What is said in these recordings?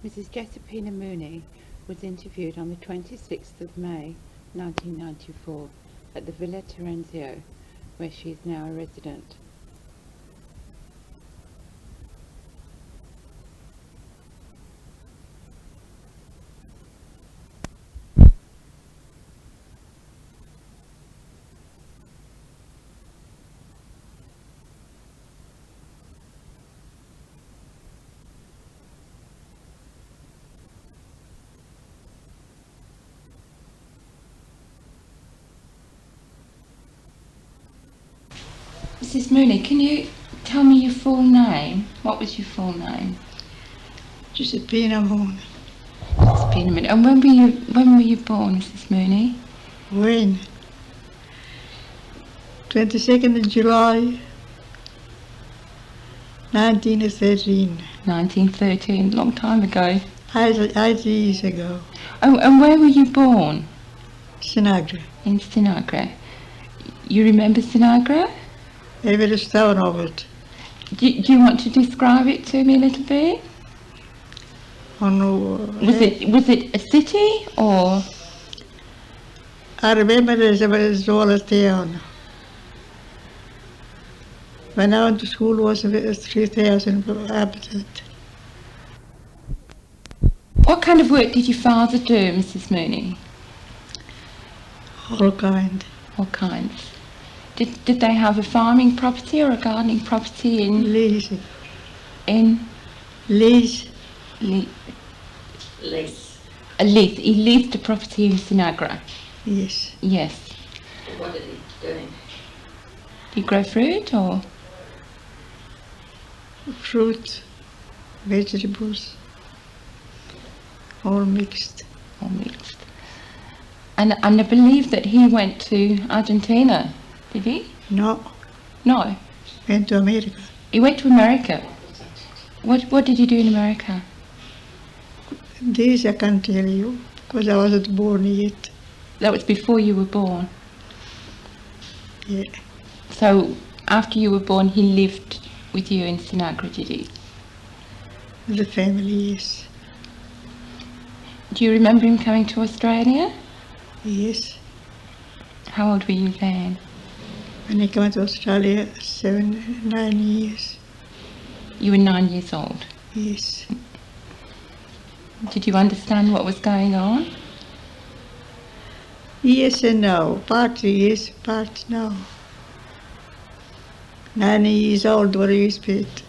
Mrs. Giuseppina Muni was interviewed on the 26th of May 1994 at the Villa Terenzio, where she is now a resident. Mrs. Mooney, can you tell me your full name? What was your full name? Giuseppina Muni. Giuseppina Mooney. And when were you born, Mrs. Mooney? When? 22nd of July, 1913. 1913, long time ago. 8 years ago. Oh, and where were you born? Sinagra. In Sinagra. You remember Sinagra? Every stone of it. Do you want to describe it to me a little bit? Oh no. Was it a city or? I remember it was a small town. When I went to school, it was 3,000 inhabitants. What kind of work did your father do, Mrs. Mooney? All kind. All kinds. Did they have a farming property or a gardening property in? Lease. In? Lease. Lace. A lease. He leased a property in Sinagra. Yes. Yes. What did he do? Did he grow fruit or? Fruit, vegetables, all mixed. All mixed. And I believe that he went to Argentina, did he? No, No. went to America. He went to America. What did he do in America? This I can't tell you, because I wasn't born yet. That was before you were born. Yeah. So after you were born, he lived with you in Sinagra, did he? The family, yes. Do you remember him coming to Australia? Yes. How old were you then? When I came to Australia, 9 years. You were 9 years old. Yes. Did you understand what was going on? Yes and no. Partly yes, part no. 9 years old, what do you expect?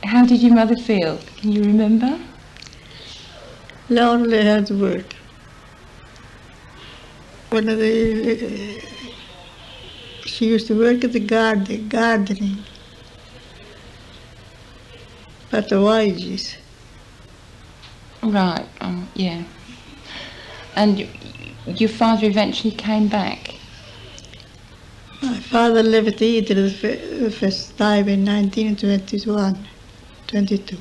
How did your mother feel? Can you remember? Lonely, hard work. One of the, she used to work at the gardening. But the wages. Right, yeah. And your father eventually came back? My father left Italy the first time in 1922.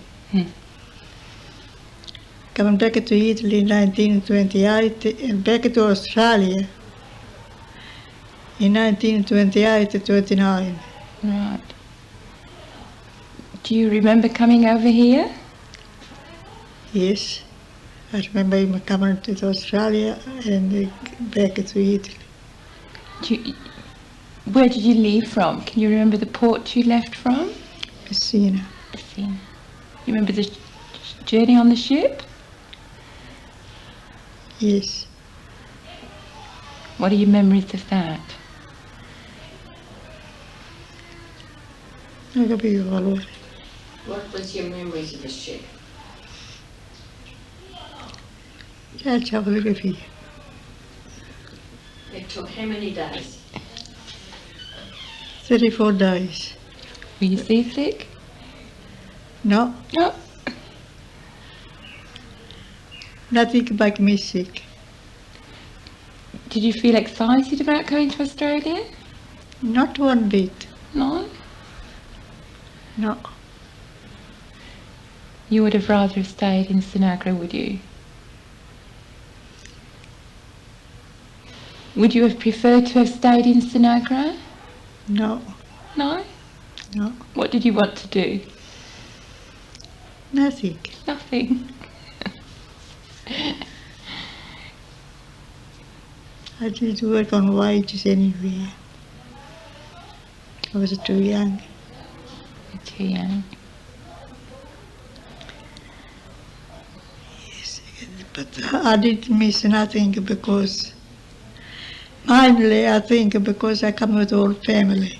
Coming back to Italy in 1928 and back to Australia in 1928-29. Right. Do you remember coming over here? Yes, I remember him coming to Australia and back to Italy. Where did you leave from? Can you remember the port you left from? Messina. Messina. You remember the journey on the ship? Yes. What are your memories of that? Non capivo valore. What was your memories of the ship? C'avevo le figlie. It took how many days? 34 days. Were you seasick? No, No. nothing make me sick. Did you feel excited about going to Australia? Not one bit. No. No. You would have rather have stayed in Sinagra, would you? Would you have preferred to have stayed in Sinagra? No. No? No. What did you want to do? Nothing. Nothing. I didn't work on wages anywhere. I was too young. You're too young. Yes, but I didn't miss nothing because, mainly I think because I come with all family.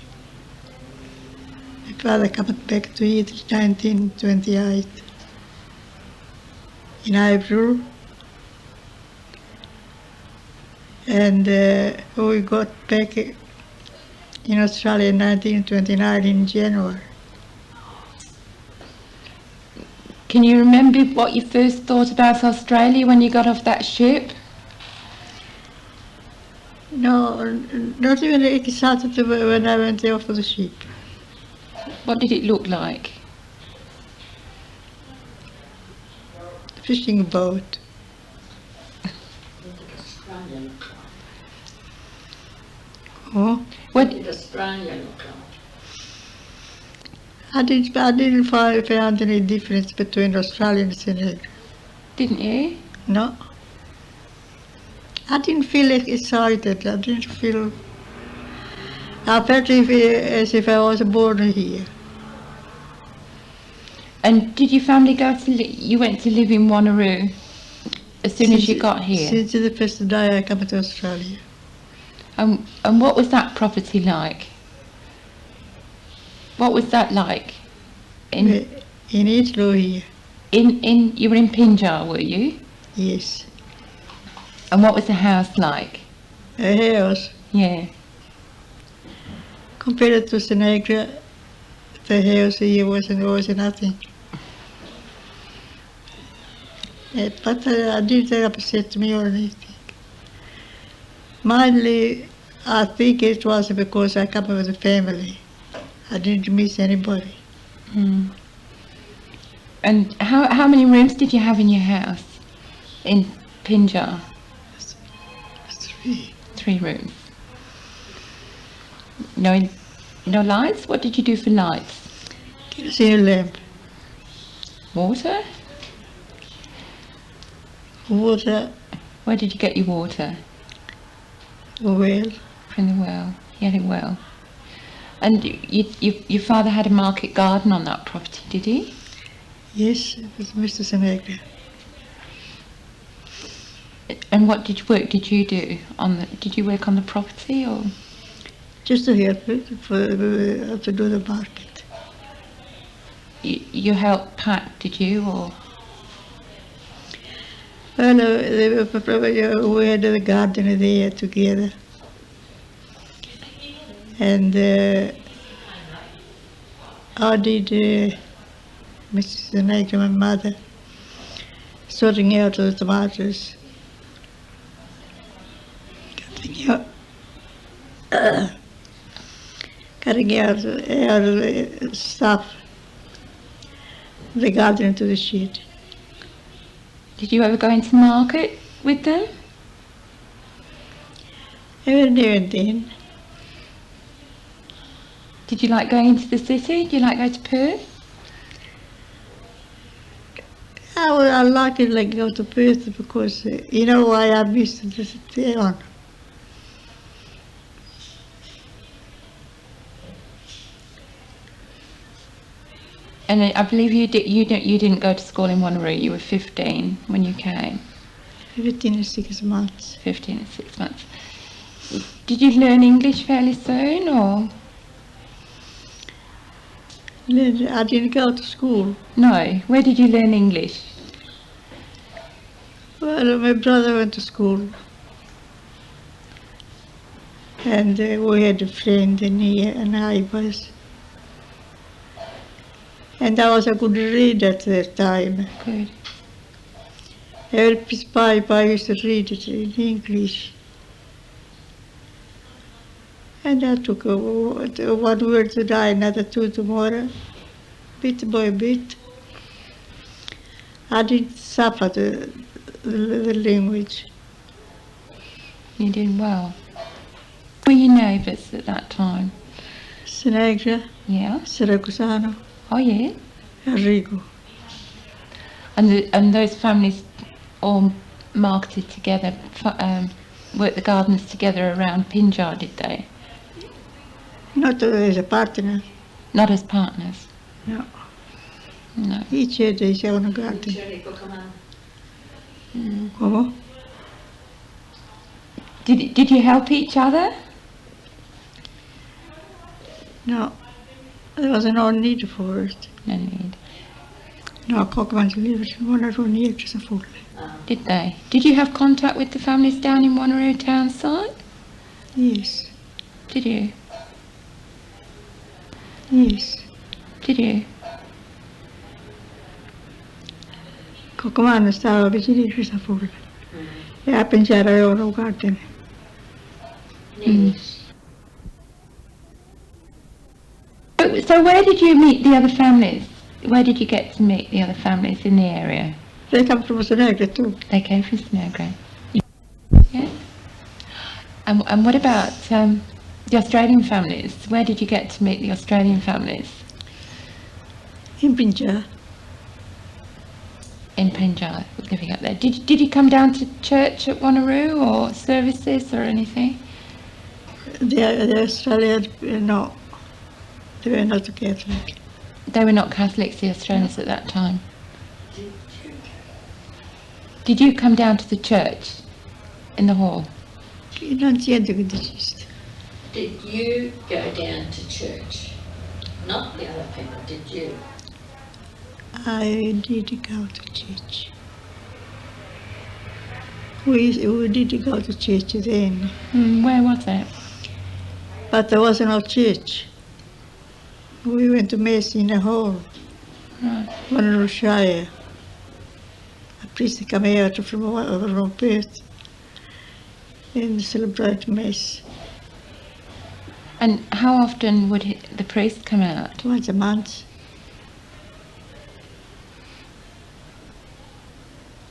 My father came back to Italy 1928 in April, and we got back in Australia in 1929 in January. Can you remember what you first thought about Australia when you got off that ship? No, not even excited when I went off the ship. What did it look like? Fishing boat. Australian look Oh, like? What, What did Australia look like? I didn't find any difference between Australia and Senegal. didn't you? No. I didn't feel excited. I didn't feel. I felt as if I was born here. And did your family go to, you went to live in Wanneroo as soon as you got here? Since the first day I came to Australia. And what was that property like? What was that like? In Italy here, you were in Pinjar, were you? yes. And what was the house like? A house. Yeah. Compared to Senegal, the house here was nothing. But I didn't upset me or anything. Mainly, I think it was because I come with a family. I didn't miss anybody. Mm. And how many rooms did you have in your house in Pinjar? 3. 3 rooms. No lights? What did you do for lights? Kerosene lamp, Water? water, Where did you get your water? well. From the well. You had a well. And your father had a market garden on that property, did he? Yes, it was Mr. Senegal. And what work did you do on the? Did you work on the property or? Just to help it to do the market. You helped pack, did you, or? Well, we had the garden there together. And I did Mrs. Senegal, my mother, sorting out the tomatoes, cutting out the stuff, the garden to the shed. Did you ever go into market with them? Every now and then. Did you like going into the city? Did you like going to Perth? I like it like go to Perth because you know why I missed the town. And I believe you didn't go to school in Wanneroo. You were 15 when you came. 15 and 6 months. 15 and 6 months. Did you learn English fairly soon, or? I didn't go to school. No. Where did you learn English? Well, my brother went to school. And we had a friend near and I was. And I was a good reader at that time. Good. Every piece pipe I used to read it in English. And I took one word today, another 2 tomorrow, bit by bit. I didn't suffer the language. You did well. Who were your neighbours at that time? Senegal, Yeah. Siracusano, Oh yeah. and Rigo. And those families all marketed together, worked the gardens together around Pinjar, did they? Not as a partner. Not as partners? No. No. Each had his own garden. ¿Cómo? Did you help each other? No. There was no need for it. No need. No, Cockman's lived in Wanneroo near to full. Did they? Did you have contact with the families down in Wanneroo town site? Yes. Did you? Yes. Did you? Cockman stava vicino a full. E a pensare a loro garden. So where did you meet the other families? Where did you get to meet the other families in the area? They come from Senegal too. They came from Snowgrove. Yeah. And what about the Australian families? Where did you get to meet the Australian families? In Pinjar. In Punjab, living up there. Did you come down to church at Wanneroo or services or anything? The Australian, no. They were not Catholic. They were not Catholics, the Australians, at that time. Did you come down to the church in the hall? Non siento che diciste. Did you go down to church? Not the other people, did you? I did go to church. We did go to church then, Where was it? but there was no church. We went to Mass in the hall, Right. Wanneroo Shire. A priest came out from Perth and celebrate Mass And how often would the priest come out? once a month.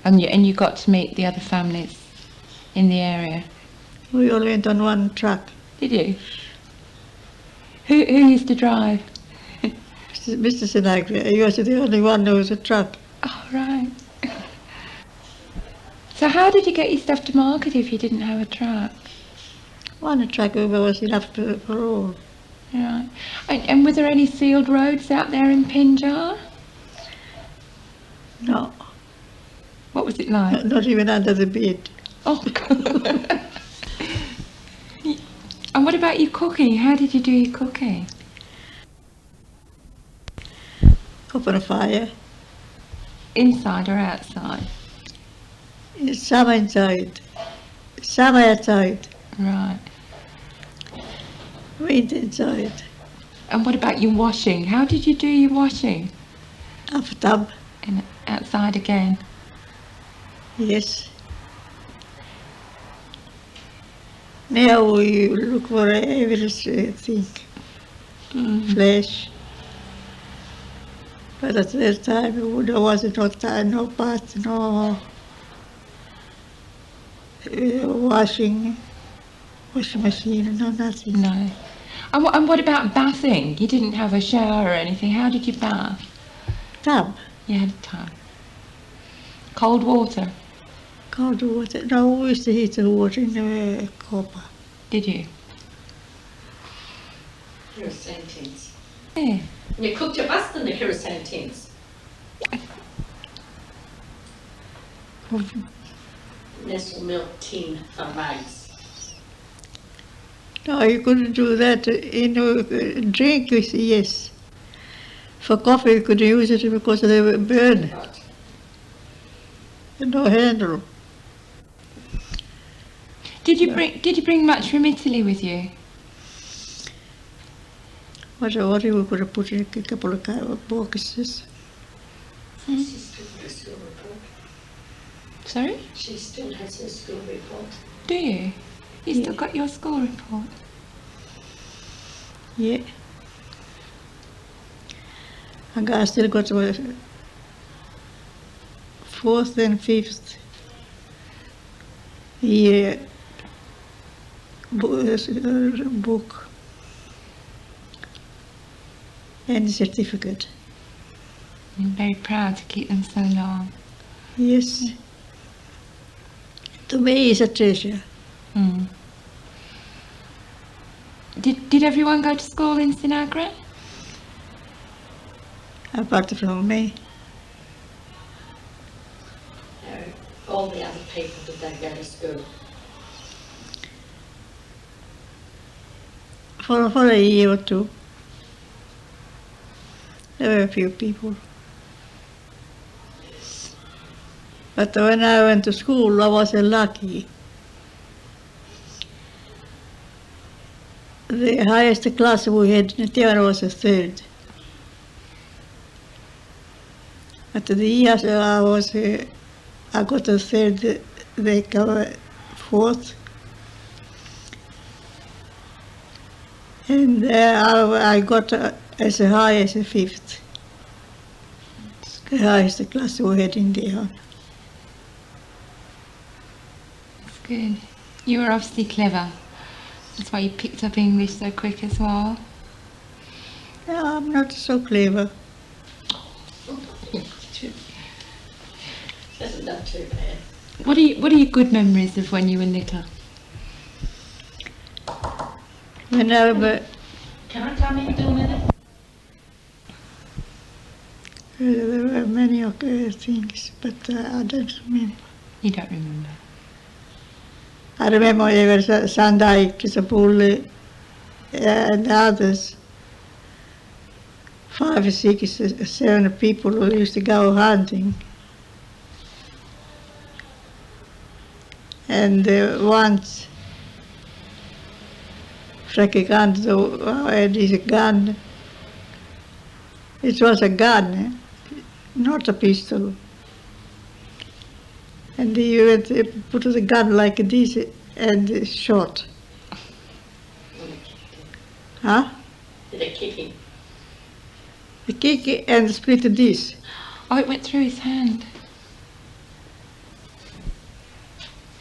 And you got to meet the other families in the area? We all went on one truck. Did you? Who used to drive? Mr. Sinatra, he was the only one who was a truck. Oh, right. So how did you get your stuff to market if you didn't have a truck? One truck was enough for all. Right. And were there any sealed roads out there in Pinjar? No, What was it like? not even under the bed. Oh, God. And what about your cooking? How did you do your cooking? Open a fire. Inside or outside? Some inside, some outside, Right. wind inside. And what about your washing? How did you do your washing? Half a tub, And outside again? yes. Now we look for everything, flesh. But at that time there was no time, no bath, no washing machine, no nothing. No. And what about bathing? You didn't have a shower or anything. How did you bath? Tub, You had a tub. Cold water, cold water. No, we used to heat the water in the copper. did you? Kerosene tins. Yeah. You cooked your bust in the kerosene tins. Nestle milk tin for mugs. No, you couldn't do that. In drink, yes. For coffee, you could use it because they were burned. Right. No handle. Did you bring much from Italy with you? What we could have put in a couple of boxes. She still has her school report. Sorry? She still has her school report. Do you? You still got your school report? Yeah. And I still got fourth and fifth year book and certificate. I'm very proud to keep them so long. Yes. To me, it's a treasure. Mm. Did everyone go to school in Sinagra? Apart from me. All the other people, did they go to school? For a year or two. There were a few people. But when I went to school, I was lucky. The highest class we had in Tiana was a third. But the years I got a third, they got fourth. And I got as high as a fifth. The highest class we had in Tiana. That's good. You were obviously clever. That's why you picked up English so quick as well. Yeah, I'm not so clever. That's not too bad. What are your good memories of when you were little? When I was, Can I come in a minute? there were many things, but I don't remember. You don't remember. I remember there was Sandijk, Sapule, and others. 5, 6, 7 people who used to go hunting. And once, Frekikant had his gun. It was a gun, not a pistol. And he went, put the gun like this and shot. Huh? Did it kick him? The kick and split this. Oh, it went through his hand.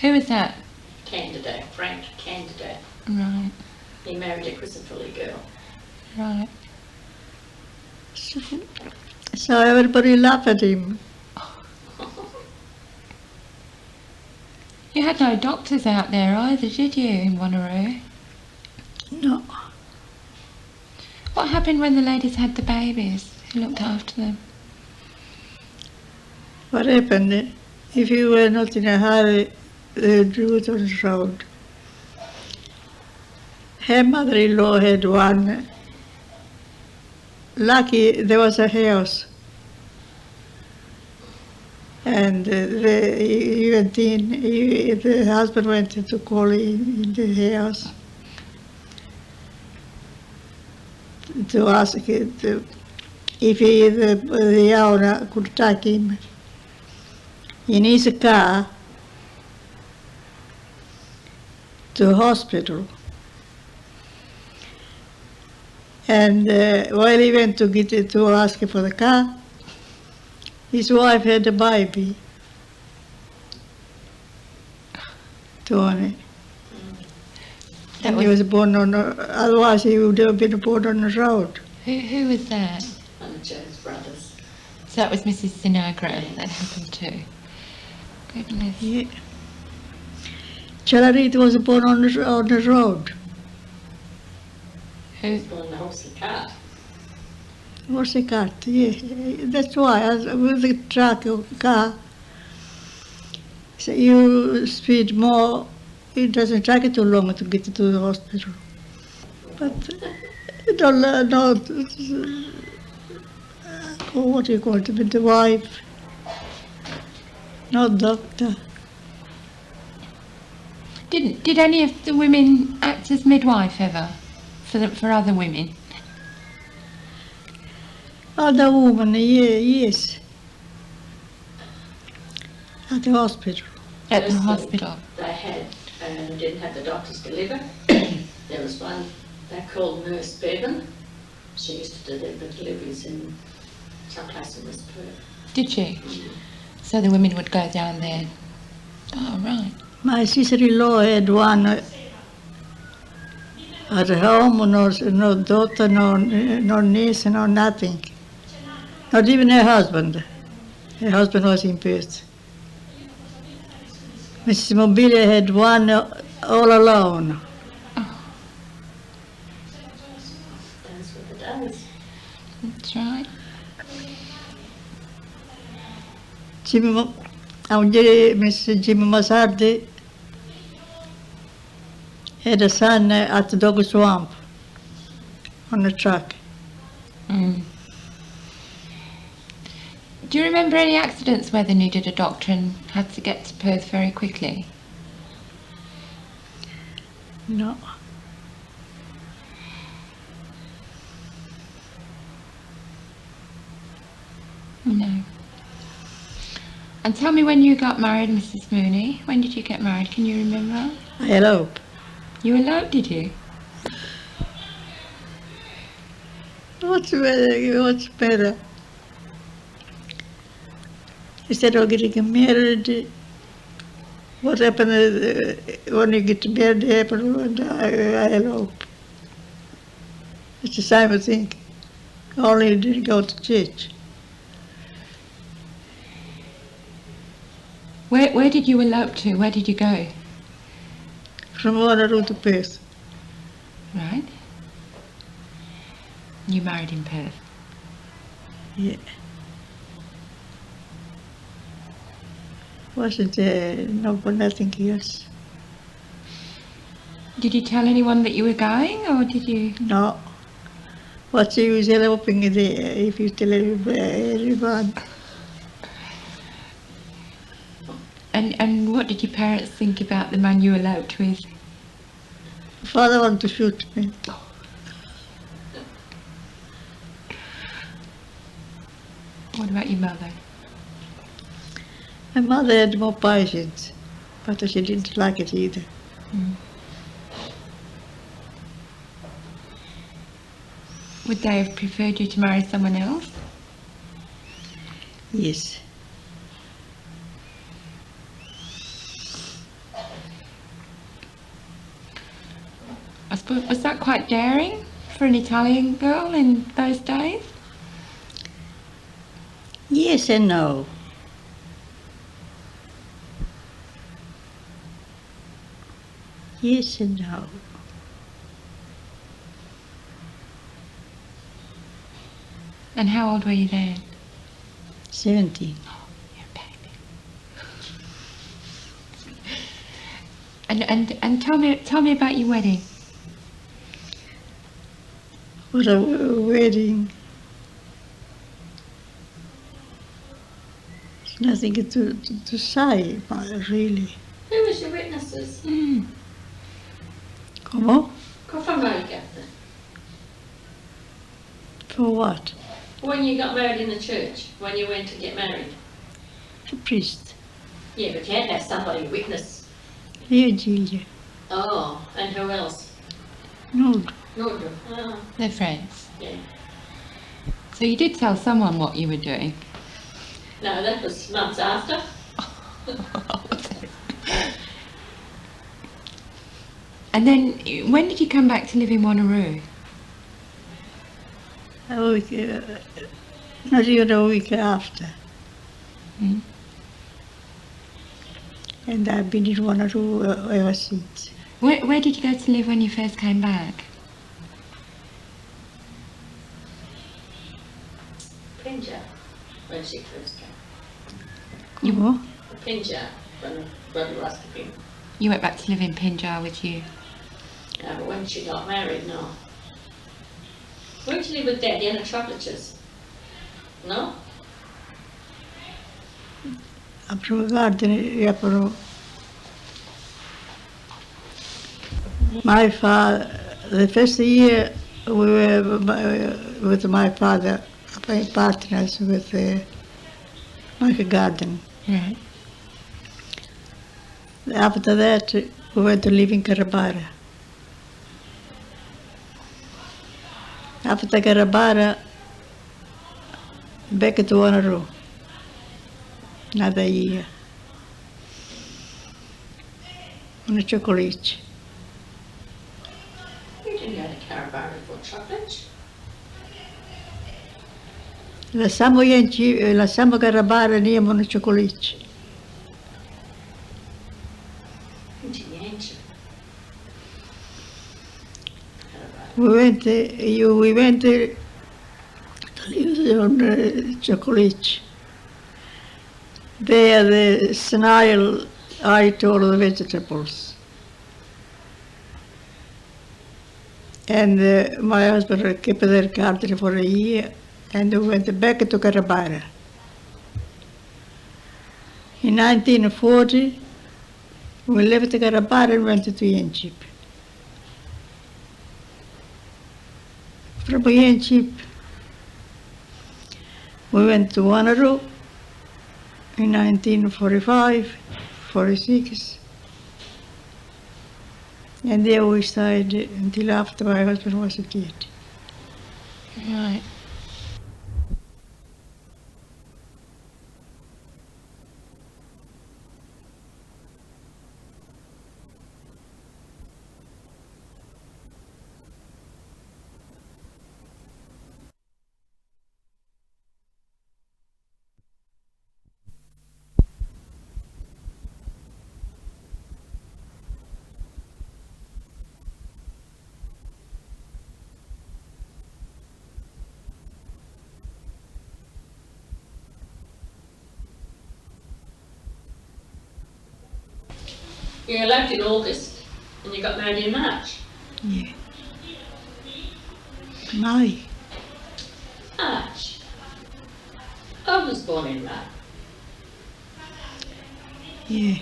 Who was that? Candidate, Frank Candidate. Right, He married a Christopher girl. right. So everybody laughed at him. You had no doctors out there either, did you, in Wanneroo? No. What happened when the ladies had the babies? Who looked after them? What happened? If you were not in a hurry, they drew it on the road. Her mother-in-law had one. Lucky there was a house. And he went in, the husband went to call in the house to ask if the owner could take him in his car to hospital. And while he went to get it, to ask for the car, his wife had a baby, Tony. And he was born on, otherwise he would have been born on the road. Who was that? One of Joe's brothers. So that was Mrs. Sinagra that happened to. Goodness. Yeah. Chalarit was born on the road. He Who? was born in the horse and cart. Was a cart, yeah. That's why, with the truck or car, so you speed more, it doesn't take it too long to get to the hospital. But what do you call it, with the wife, not doctor. Did any of the women act as midwife ever for other women? Other woman, yeah, yes. At the hospital. At the Firstly, hospital. They had, didn't have the doctors deliver. There was one they called Nurse Bevan. She used to deliver deliveries in some place in West Perth. Did she? So the women would go down there. Oh, right. My sister-in-law had one at home, no daughter, no niece, no nothing. Not even her husband. Her husband was in Perth. Mrs. Mobile had one all alone. That's what it does. That's right. Mrs. Jimmy Masardi had a son at the Dog Swamp on a truck. Mm. Do you remember any accidents where they needed a doctor and had to get to Perth very quickly? No. No. And tell me when you got married, Mrs. Mooney. When did you get married? Can you remember? I eloped. You eloped, did you? What's better? Instead of getting married, what happened when you get married happened when I elope. It's the same thing. Only you didn't go to church. Where did you elope to? Where did you go? From Wanneroo to Perth. Right. You married in Perth. Yeah. Wasn't nothing else. Did you tell anyone that you were going, or did you? No. What's the use eloping there if you tell everyone? And what did your parents think about the man you eloped with? Father wanted to shoot me. What about your mother? My mother had more patience, but she didn't like it either. Mm. Would they have preferred you to marry someone else? Yes. I suppose, was that quite daring for an Italian girl in those days? Yes and no. Yes and no. And how old were you then? 17. You're a baby. And tell me about your wedding. What a wedding. There's nothing to say, really. Who was your witnesses? Mm. Como? Go from Marigata. For what? When you got married in the church, when you went to get married. The priest. Yeah, but you had to have somebody witness. Virgilia. Oh, and who else? Nude. Nordru. Oh, They're friends. yeah. So you did tell someone what you were doing? No, that was months after. And then, when did you come back to live in Wanneroo? A week, not even a week after. Mm. And I've been in Wanneroo ever since. Where did you go to live when you first came back? Pinja, when she first came. Como? Pinja, when brother was to be. You went back to live in Pinjar with you. No, but when she got married, no. Where did you live with Dad? In the chocolates? No? I'm from a garden, Yaporo. My father, the first year we were with my father, partners with my garden. Right. After that, we went to live in Carabara. After Carabara, back to Wanneroo. Another year. On a chocolate. You didn't go to Carabara for chocolates. Lasciamo Carabara e andiamo a chocolate. We went to live on chocolate. There the snail ate all the vegetables. And my husband kept their garden for a year, and we went back to Carabara. In 1940, we left Carabara and went to Yanchip. From Yanchip, we went to Wanneroo in 1945, 46. And there we stayed until after my husband was dead. Right. You eloped in August and you got married in March. Yeah. May. March. I was born in March. Yeah.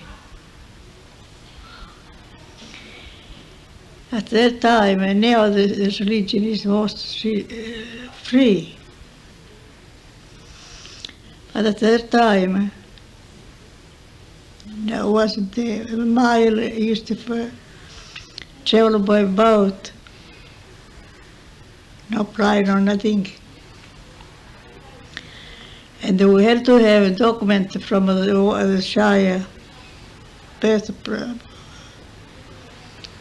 At that time, and now the religion is most free. But at that time, there wasn't a mile used to travel by boat. No plane or nothing. And we had to have a document from the Shire birth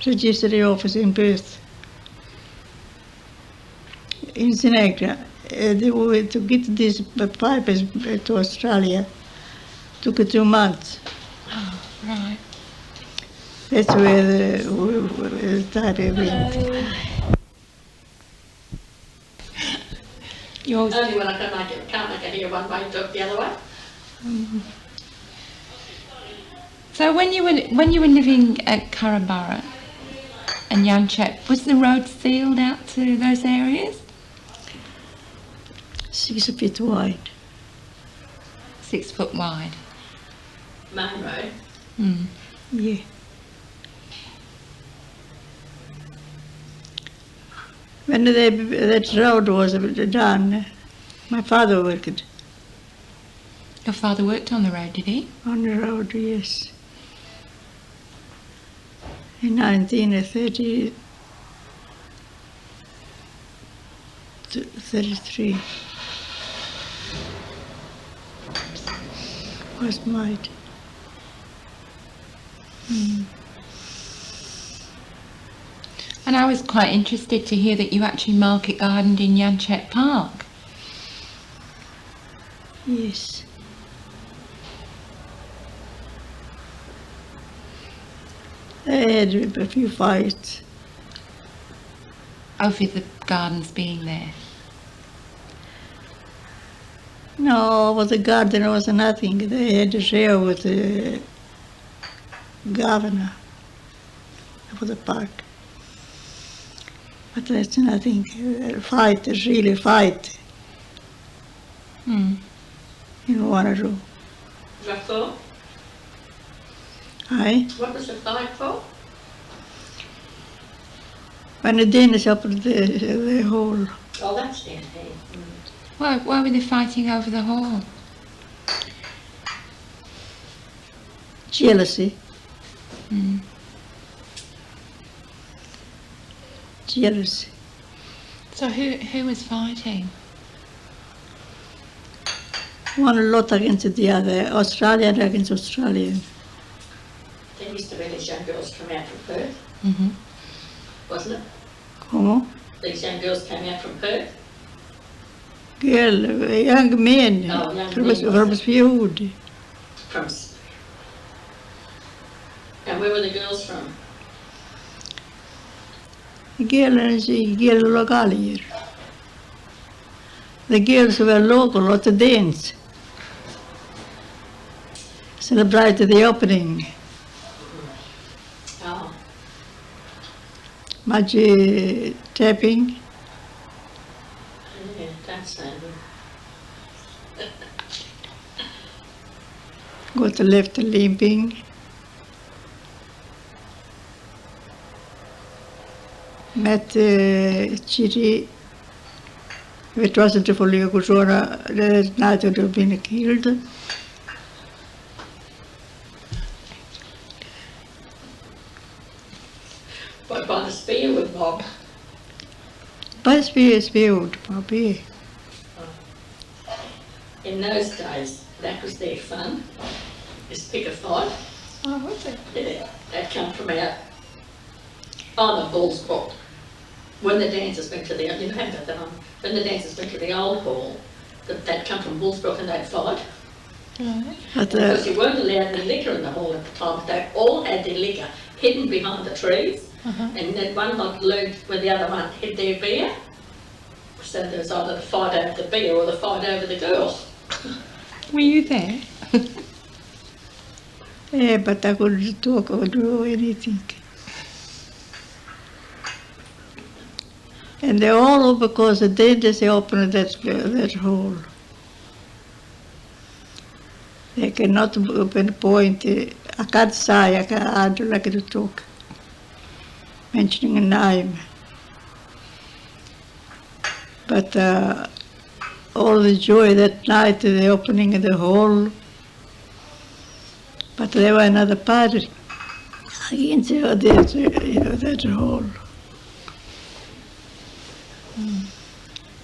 registry office in Perth. In Senegal, to get these papers to Australia took 2 months. Oh, right. That's where the started. Yours. Only when I can't make it here one way, talk the other way. So when you were living at Carabara and Yanchep, was the road sealed out to those areas? 6 feet wide. 6 foot wide. Main road. Mm. Yeah. When that road was done, my father worked Your father worked on the road, did he? on the road, yes. In 1933 was made. And I was quite interested to hear that you actually market gardened in Yanchep Park. Yes. I had a few fights. Over the gardens being there. No, but the garden was nothing. They had to share with the governor for the park. But that's nothing. Fight, really fight Mm. in Wanneroo. What for? Aye. What was the fight for? When the Danish opened the hole. Oh, that's down here. Why were they fighting over the hall? Jealousy. Mm. Jealousy. So who was fighting? One lot against the other, Australian against Australian. There used to be these young girls come out from Perth, Mm-hmm. wasn't it? Como? These young girls came out from Perth. Girl, young men, Oh, young from men, Fjord. From. And where were the girls from? Girl lokalier. The girls were local at the dance. Celebrated the opening. Oh, Much tapping. yeah, that's Got the left limping. Met Chiri. If it wasn't for Leokusora, the night would have been killed. But by the Spearwood mob. By Spearwood, Bobby. In those days, that was their fun, is pick a fight. Oh, was it? Yeah, that come from out on the Bull's Court. When the dancers went to the, you know, when the dancers went to the old hall, that come from Bullsbrook and they'd fight. Right. But Because you weren't allowed any liquor in the hall at the time, but they all had their liquor hidden behind the trees. And then one lot learned where the other one hid their beer. So there was either the fight over the beer or the fight over the girl. Were you there? yeah, but I couldn't talk or do anything. And they all because the day they opened that hole. They cannot pinpoint. I can't say. I don't like to talk. Mentioning a name. But all the joy that night, the opening of the hall. But there were another party against that hall.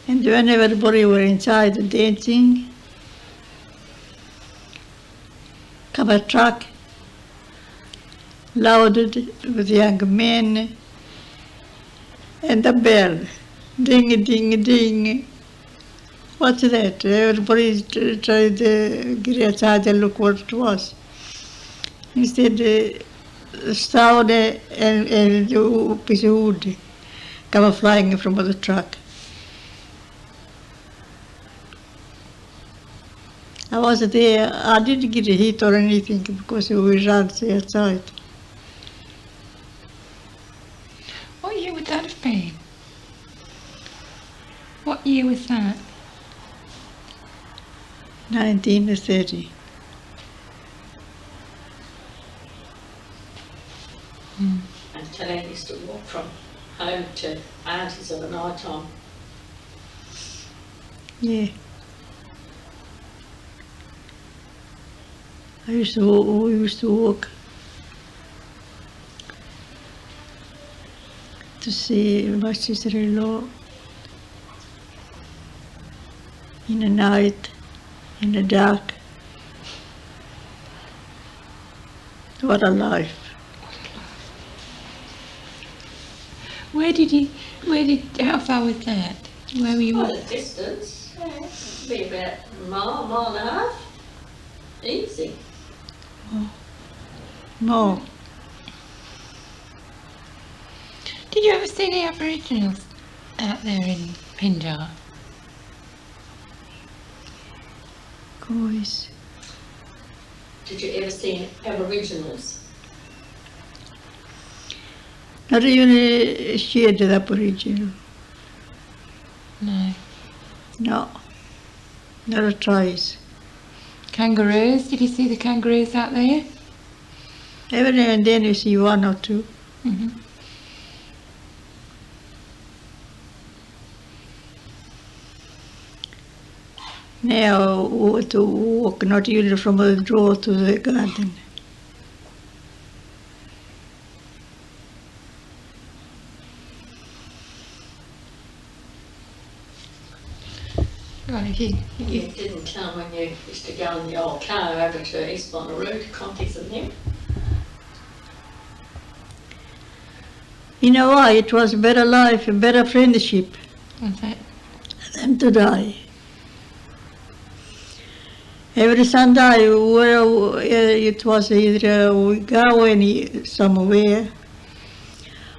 And when everybody were inside dancing, come a truck, loaded with young men, and a bell, ding, ding, ding. What's that? Everybody tried to get outside and look what it was. Instead, the sound and a piece of wood come flying from the truck. I wasn't there. I didn't get a hit or anything because we ran outside. What year would that have been? What year was that? 1930. And Talene used to walk from home to Auntie's of the night time. Yeah. We used to walk to see my sister-in-law in the night, in the dark. What a life. How far was that? Where were you? Quite a distance, be about a mile and a half. Easy. More. Did you ever see the Aboriginals out there in Pinjar? Boys. Did you ever see Aboriginals? Not even a shade of Aboriginal. No. No. Not a trace. Kangaroos? Did you see the kangaroos out there? Every now and then you see one or two. Mm-hmm. Now to walk not even from the door to the garden. Right, You didn't come when you used to go in the old car over to East Bonnaroo to Conti's and them. In a way, it was a better life, a better friendship what's that? than to die. Every Sunday, it was either we go somewhere,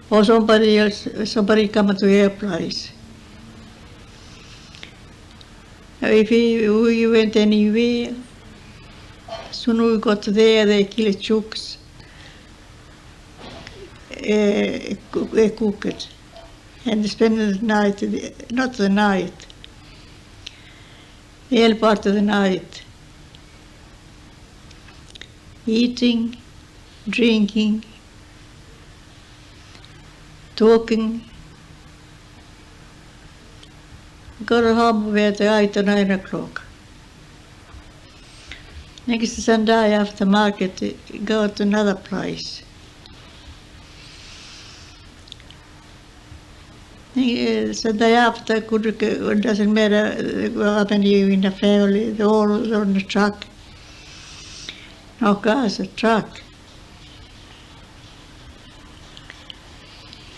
or somebody come to your place. If we went anywhere, soon we got there, they kill chooks, cook it, and spend the night, not the night, the early part of the night, eating, drinking, talking. Got home at 8 or 9 o'clock. Next Sunday after market, go to another place. Sunday after, it doesn't matter how many in the family, they're all on the truck. No cars, a truck.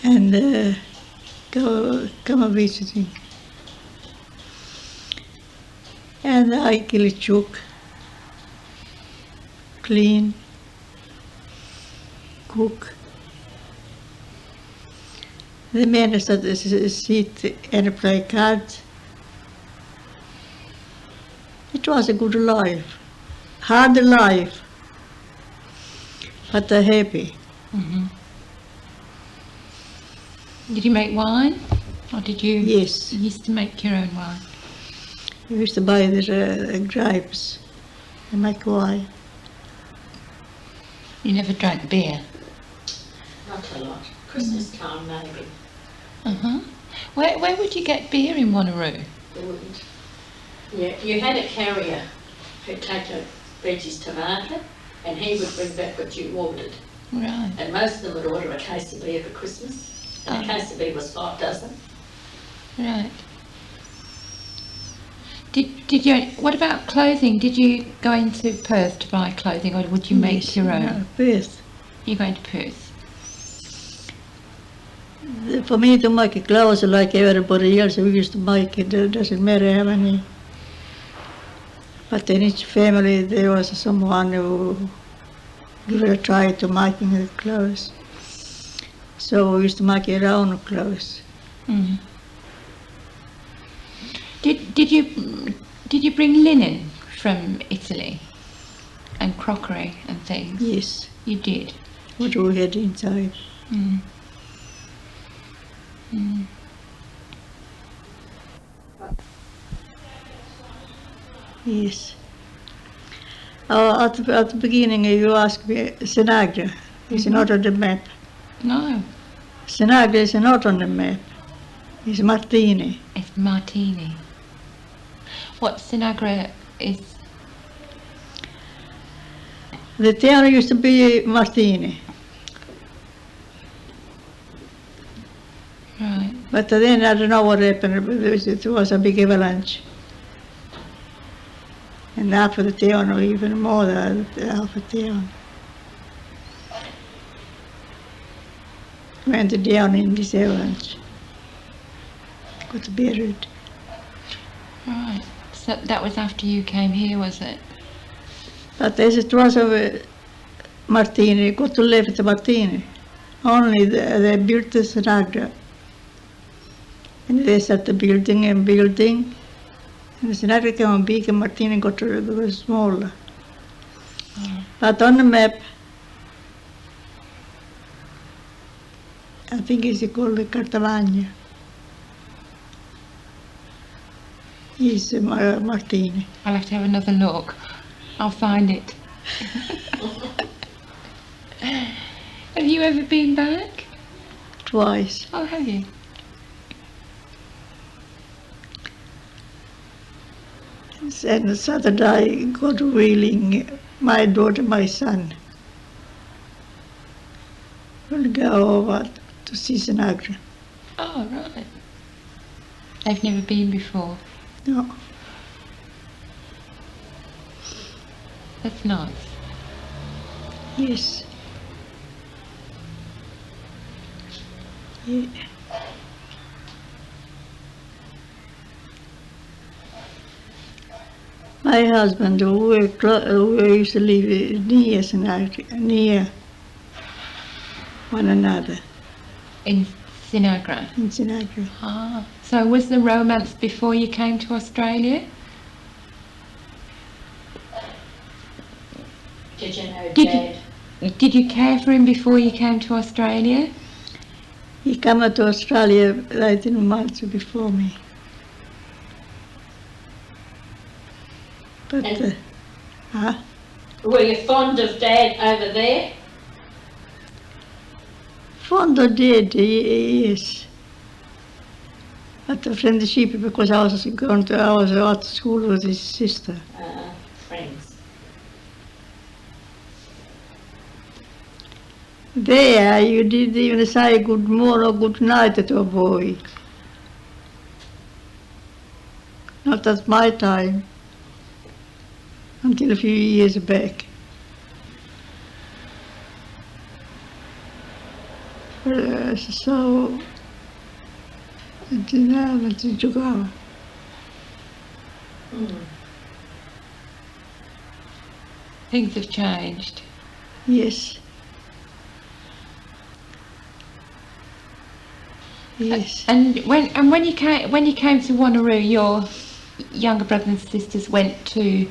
And come visiting. And I kill a chook, clean, cook. The men started to sit and play cards. It was a good life, hard life, but happy. Mm-hmm. Did you make wine, or did you? Yes. You used to make your own wine. We used to buy the grapes and make wine. You never drank beer. Not a lot. Christmas time maybe. Uh-huh. Where would you get beer in Wanneroo? They wouldn't. Yeah, you had a carrier who'd take the veggies to market and he would bring back what you ordered. Right. And most of them would order a case of beer for Christmas. And a case of beer was 5 dozen. Right. Did you? What about clothing? Did you go into Perth to buy clothing, or would you make your own? No, Perth. You go into Perth. For me to make clothes like everybody else, we used to make it. It doesn't matter how many. But in each family there was someone who gave it a try to making the clothes. So we used to make our own clothes. Mm. Did you bring linen from Italy and crockery and things? Yes. You did. What we had inside. Mm. Mm. Yes. At the beginning you asked me Senagra. It's not on the map. No, Senagra is not on the map. It's Martini. it's Martini. What Sinagra is? The town used to be Martini. Right. But then I don't know what happened. It was a big avalanche. And half of the town, or even more than half of the town, went down in this avalanche. Got buried. Right. So that was after you came here, was it? But as it was of Martini, got to live at Martini. Only they built the Sinagra. And they started building and building. And the Sinagra came big and Martini got smaller. Oh. But on the map, I think it's called Cartavagna. Is Martini. I'll have to have another look. I'll find it. Have you ever been back? Twice. Oh, have you? And Saturday, God willing, my daughter, my son will go over to see Sinagra. Oh, right. They've never been before. No, That's nice. yes. Yeah. My husband, we used to live near Sinagra, near one another. In Sinagra? in Sinagra. Ah. So was the romance before you came to Australia? Did you know Did Dad? Did you care for him before you came to Australia? He came to Australia 18 months before me. But, And- huh? Were you fond of Dad over there? Fond of Dad, yes. But the friendship, because I was out of school with his sister. Friends. There, you didn't even say good morning or good night to a boy. Not at my time, until a few years back. So, until now, until jogava. Things have changed. Yes. Yes. And when you came to Wanneroo, your younger brothers and sisters went to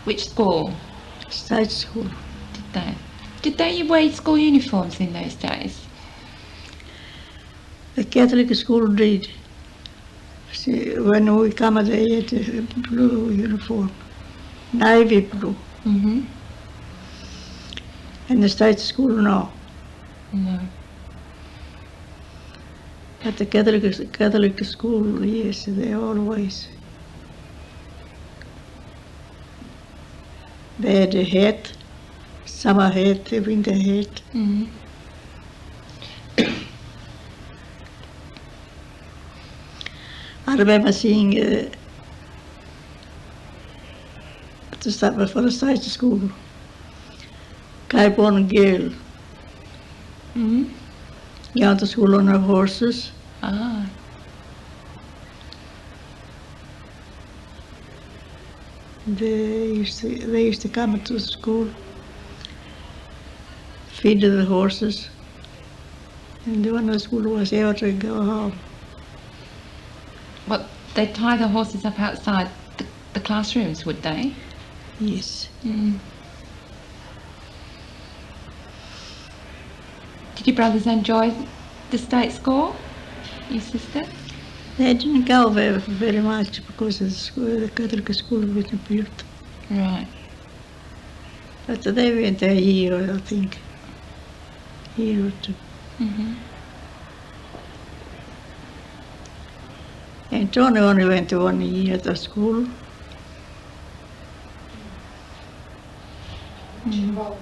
which school? State school. Did they? Did they wear school uniforms in those days? The Catholic school did. See, when we come, they had a blue uniform, navy blue. Mm-hmm. And the state school, no. No. But the Catholic school, yes, they always. They had a hat, summer hat, a winter hat. Mm-hmm. I remember seeing to start for the state school, Cape-born girl, Mm-hmm. going to school on her horses. Ah. They used to come to school, feed the horses, and when the school was over to go home. What, they'd tie the horses up outside the classrooms, would they? Yes. Mm. Did your brothers enjoy the state school? Your sister? They didn't go very much because the Catholic school wasn't built. Right. But they went a year, I think. Year or two. Mm-hmm. And Johnny only went to 1 year at the school. Mm.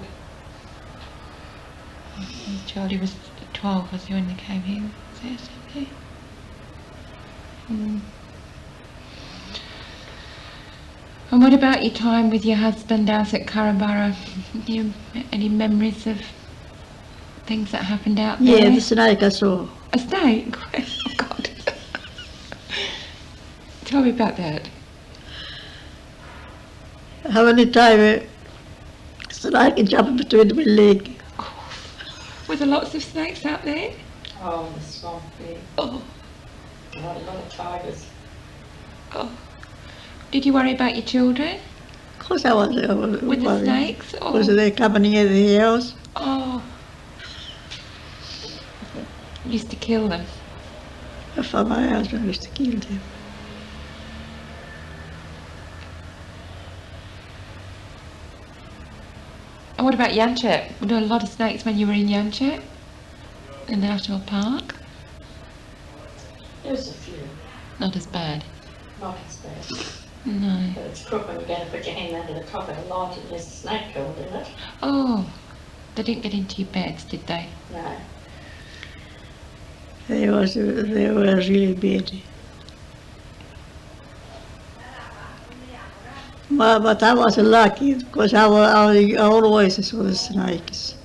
Charlie was 12, was he, when they came here? Was it, okay? Mm. And what about your time with your husband out at Carabara? Do you any memories of things that happened out there? Yeah, the snake I saw. A snake? Oh God. Tell me about that. How many times snake jumped between my legs. Were there lots of snakes out there? Oh, the swamp there. Oh, A lot of tigers. oh. Did you worry about your children Of course I was with the worried. snakes? Oh. Was they coming near the house? Oh. Used to kill them. For my husband used to kill them. And what about Yanchep? Were there a lot of snakes when you were in Yanchep? In the national park? There's a few. Not as bad. Not as bad. No. But it's crook when you're going to put your hand under the top of the light and there's a snake crawled in it. Oh. They didn't get into your beds, did they? No. They were really bad. But I was lucky because I always saw the snakes.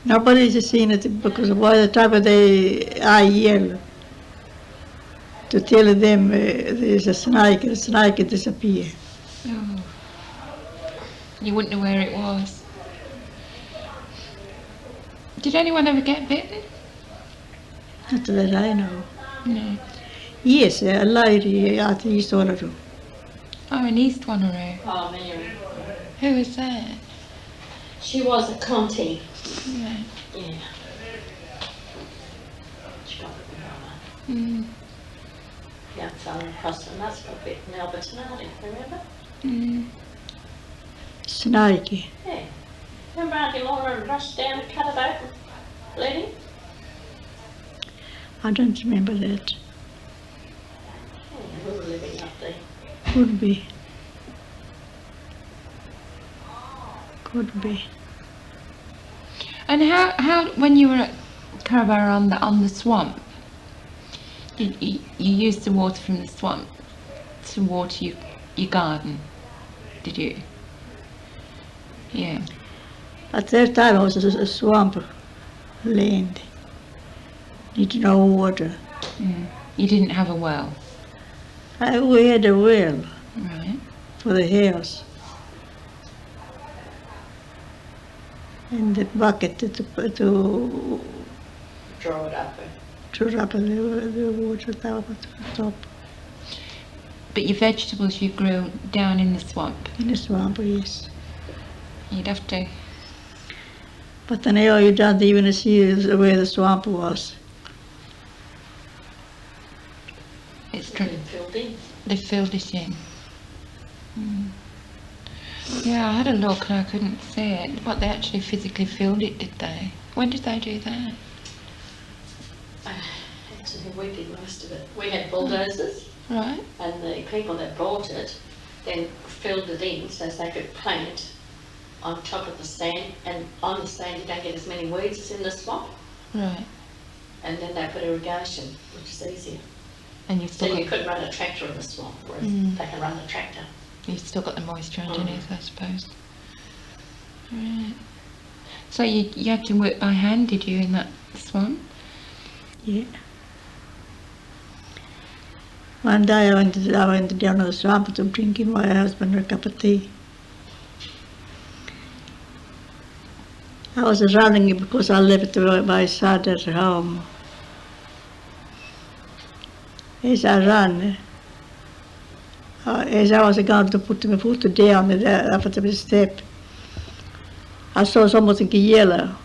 Nobody's seen it because by the time I yell to tell them there's a snake, the snake disappear. Oh. You wouldn't know where it was. Did anyone ever get bitten? Not that I know. No. Yes, a lady at East Oraro. Oh, in East Wanneroo. Oh, Mary. Who was that? She was a Conti. Yeah. Yeah. She got it with her. Mm. Young fella across the Muscat bit in Albertinati, remember? Mm. Snarky. Yeah. Remember Auntie Laura rushed down and cut it open? Bleeding? I don't remember that. Yeah, we were living up there. Could be. Could be. And how when you were at Carabara on the swamp, you used the water from the swamp to water your garden, did you? Yeah. At that time it was a swamp land. Need no water. Mm. You didn't have a well, We had a well right? for the house. And the bucket to Draw it up. draw up the water down at the top But your vegetables you grew down in the swamp. in the swamp, yes. You'd have to. But now you don't even see where the swamp was. It's true. Filled in. They filled it in. Mm. Yeah, I had a look and I couldn't see it. But they actually physically filled it, did they? When did they do that? Actually, we did most of it. We had bulldozers, Right. and the people that bought it then filled it in so they could plant on top of the sand, and on the sand you don't get as many weeds as in the swamp, Right. and then they put irrigation, which is easier. And you've So still you got, couldn't run a tractor in the swamp, whereas Mm. they can run the tractor. you've still got the moisture underneath, I suppose. Right. So you had to work by hand, did you, in that swamp? Yeah. One day I went down to the swamp to drink in my husband a cup of tea. I was running because I left my son at home. As I ran, as I was going to put my foot down after the step, I saw something yellow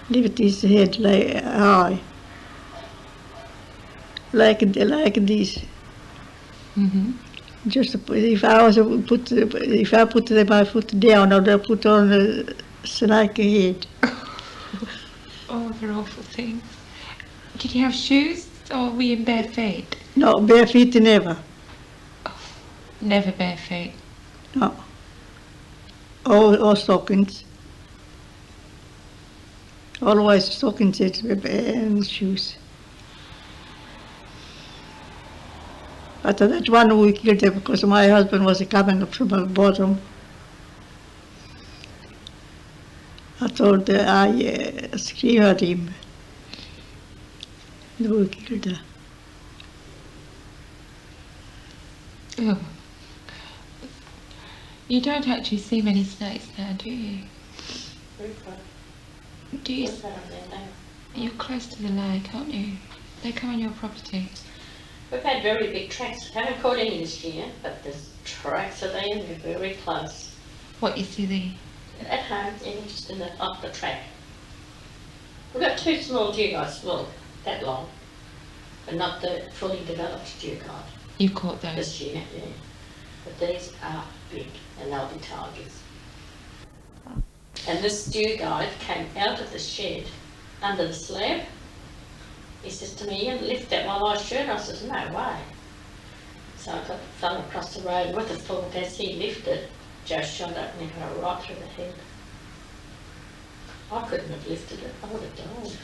lift his head like high, like this. Mm-hmm. Just if I put my foot down, I would put on a snake head. Oh, they're awful things. Did you have shoes or were you in bare feet? No, bare feet never. Never bare feet. No. Or stockings. Always stockings and shoes. But that one we killed him because my husband was coming up from the bottom. I told I screamed at him. And we killed her. Oh. You don't actually see many snakes now, do you? We've got, Do you? we've got them there now. You're close to the lake, aren't you? They come on your property. We've had very big tracks. Haven't caught any this year, but there's tracks of them. They're very close. What you see there? At home, yeah, just in the off the track. We've got two small dugongs, well, that long, but not the fully developed dugong You caught those. this year. Yeah. But these are big, and they'll be tigers. And this dugong came out of the shed under the slab. He says to me, "You lift that while I shoot." I says, "No way." So I got the fella across the road with a fork. As he lifted, Joe shot up and he got it right through the head. I couldn't have lifted it. I would have died.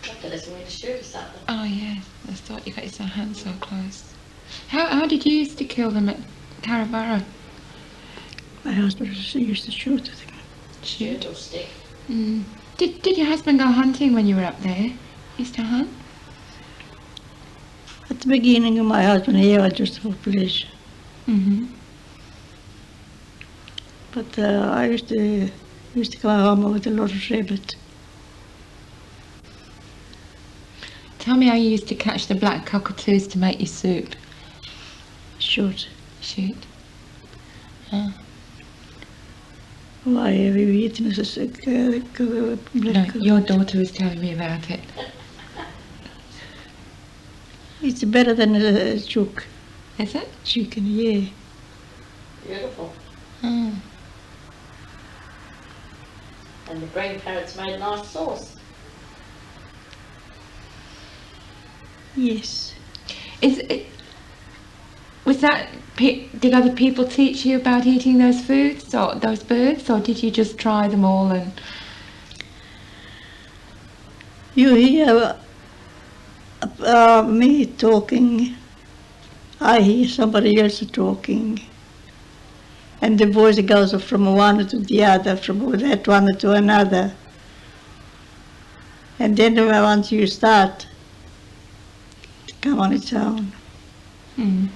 Got that as me to shoot or something. Oh yeah, I thought you got your hands so close. How did you used to kill them at Carabara? My husband used to shoot them. Shoot. Or stick. Mm. Did your husband go hunting when you were up there? Used to hunt? At the beginning, my husband here was just for pleasure. Mm-hmm. But I used to come home with a lot of rabbit. Tell me how you used to catch the black cockatoos to make your soup. Shoot. Shoot. Why have you eaten this No, black? your daughter was telling me about it. It's better than a chook Is it? chicken, yeah. Beautiful. Mm. And the green carrots made a nice sauce. Yes. Is it? Was that? Did other people teach you about eating those foods or those birds, or did you just try them all and? You hear me talking, I hear somebody else talking, and the voice goes from one to the other, from that one to another. And then once you start, it come on its own. Mm.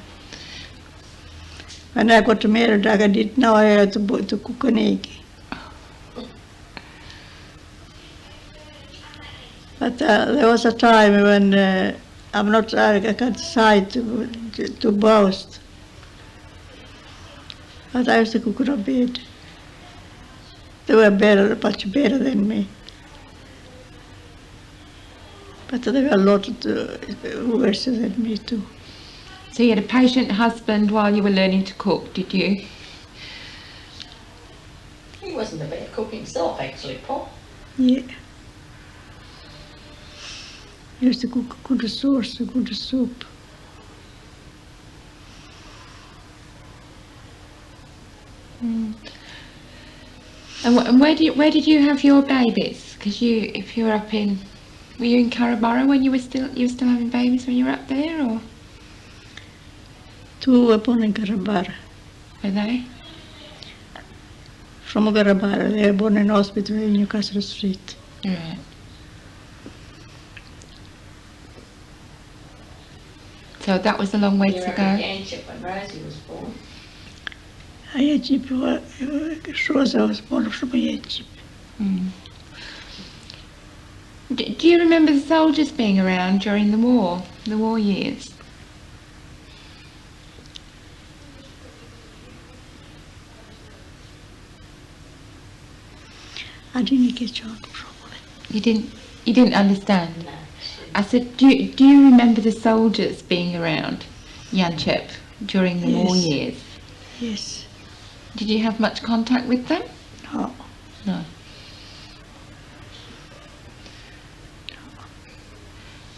When I got married, I didn't know how to cook an egg. But there was a time when I got side to boast. But I used to cook on bed. They were better, much better than me. But there were a lot worse than me too. So you had a patient husband while you were learning to cook, did you? He wasn't a bad cook himself, actually, Paul. Yeah. I used to cook good sauce, good soup. Mm. And where did you have your babies? Because if you were up in, were you in Carabara when you were still having babies when you were up there, or Two were born in Carabara. were they? From Carabara, they were born in hospital in Newcastle Street. Right. So that was a long way You to were go. in Ganship when Rosie was born. Egypt, Rosa was born from Egypt. Mm. Do you remember the soldiers being around during the war years? I didn't get on properly. You didn't understand. No. I said, do you remember the soldiers being around Yanchep during the war Yes. years? Yes. Did you have much contact with them? No. No.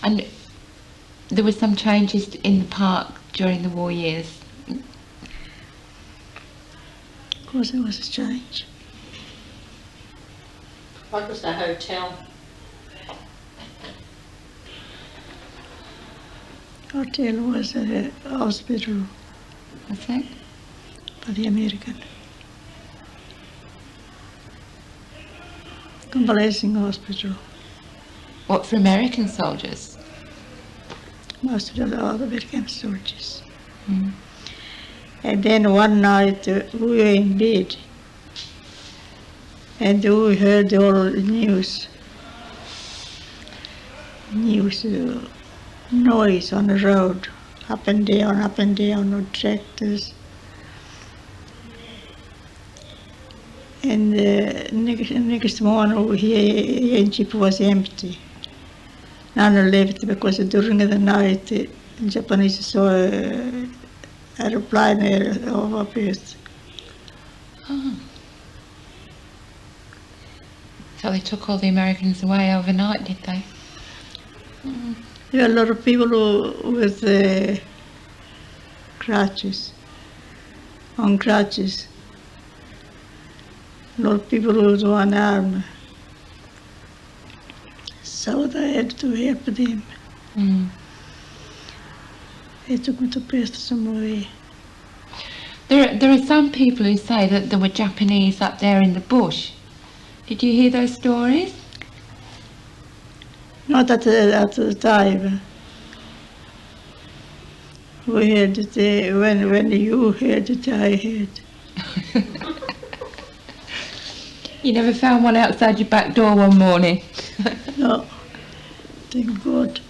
And there were some changes in the park during the war years. Of course there was a change. What was the hotel? Hotel was a hospital What's that? for the American. Convalescing hospital. What, for American soldiers? Most of the other American soldiers. Mm. And then one night we were in bed and we heard all the news noise on the road, up and down, no tractors. And next morning we hear Egypt was empty. None left because during the night the Japanese saw a aeroplane over Perth. Oh. So they took all the Americans away overnight, did they? Mm. There were a lot of people with crutches, on crutches. A lot of people with one arm. So they had to help them. Mm. They took them to Perth somewhere. There are some people who say that there were Japanese up there in the bush. Did you hear those stories? Not at the time. We heard it, when you heard it, I heard. You never found one outside your back door one morning? No, thank God.